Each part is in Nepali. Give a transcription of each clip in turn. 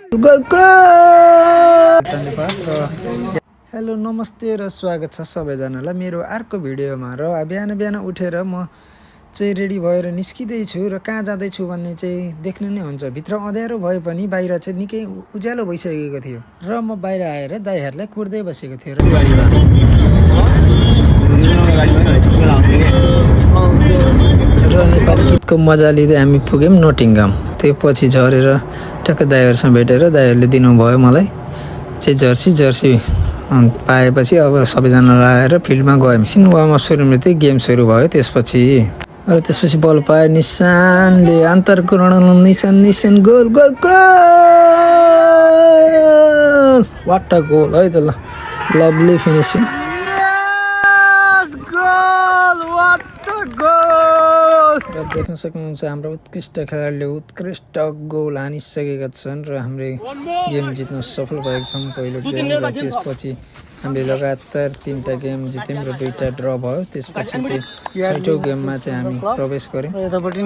हेलो नमस्ते र स्वागत छ सबैजनालाई मेरो अर्को भिडियोमा। र बिहान बिहान उठेर म चाहिँ रेडी भएर निस्किँदैछु र कहाँ जाँदैछु भन्ने चाहिँ देख्नु नै हुन्छ। भित्र अँध्यारो भए पनि बाहिर चाहिँ निकै उज्यालो भइसकेको थियो र म बाहिर आएर दाइहरूलाई कुर्दै बसेको थिएँ र नेपाली गीतको मजा लिँदै हामी पुग्यौँ नोटिङहम। त्यो पछि झरेर टक्क दाइहरूसँग भेटेर दाइहरूले दिनुभयो मलाई चाहिँ जर्सी पाएपछि अब सबैजना लगाएर फिल्डमा गयौँ। एकछिन वार्म अप सुरु थियो, गेम सुरु भयो। त्यसपछि बल पाए निशानले अन्तर्करण निशान गोल वाट अ गोल है त। ल लभली फिनिसिङ र देख्न सक्नुहुन्छ हाम्रो उत्कृष्ट खेलाडीले उत्कृष्ट गोल हानिसकेका छन् र हामीले गेम जित्न सफल भएका छौँ पहिलो गेम। र त्यसपछि हामीले लगातार 3टा गेम जित्यौँ र 2टा ड्र भयो। त्यसपछि चाहिँ 6औँ गेममा चाहिँ हामी प्रवेश गऱ्यौँ। यतापट्टि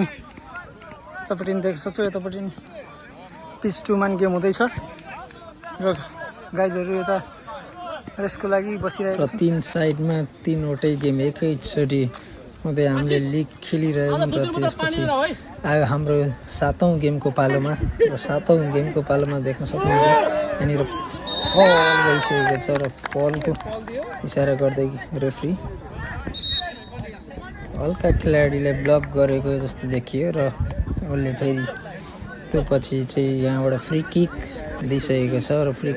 देख्न सक्छौ, यतापट्टि पिच 2 मान गेम हुँदैछ र गाइजहरू यता रेस्टको लागि बसिरहेको छ। 3 साइडमा 3वटै गेम एकैचोटि हुँदै हामीले लिग खेलिरहेछौँ। र त्यसपछि आयो हाम्रो 7औँ गेमको पालोमा र 7औँ गेमको पालोमा देख्न सक्नुहुन्छ यहाँनिर फल भइसकेको छ र फलको इसारा गर्दै रेफ्री हल्का खेलाडीलाई ब्लक गरेको जस्तो देखियो र उसले फेरि त्यो पछि चाहिँ यहाँबाट फ्री किक दिइसकेको छ र फ्री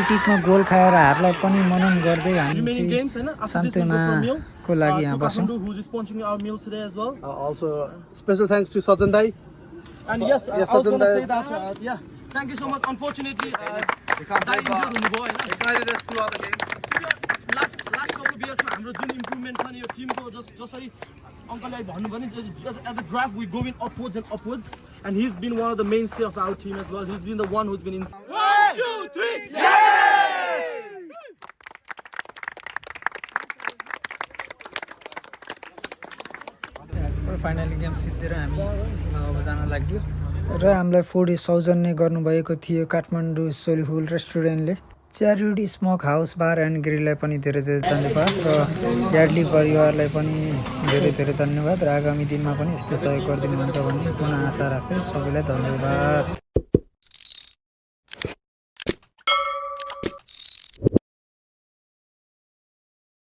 किकमा गोल खाएर हारलाई पनि मनन गर्दै हामी चाहिँ सान्त्वनाको लागि यहाँ बस्यौँ। Also special thanks to Sajan Dai. And yes, I was going to say that, thank you so much. Unfortunately, We can't play ball. He guided us throughout the game. last couple of years, हाम्रो जुन इम्प्रुभमेन्ट छ नि यो टिमको जसरी अङ्कललाई भन्नु भने as a graph we going upwards and upwards, and he's been one of the mainstay of our team as well. He's been the one who's been in 1 2 3 finally game जितेर हामी अब जान लाग्यो र हामीलाई फुड सौजन्य गर्नुभएको थियो काठमाडौँ सोलिहुल रेस्टुरेन्टले। Charity smoke house bar and ग्रिललाई पनि धेरै धेरै धन्यवाद र यार्डली परिवारलाई पनि धेरै धेरै धन्यवाद र आगामी दिनमा पनि यस्तै सहयोग गरिदिनुहुन्छ भन्ने पुनः आशा राख्दै सबैलाई धन्यवाद।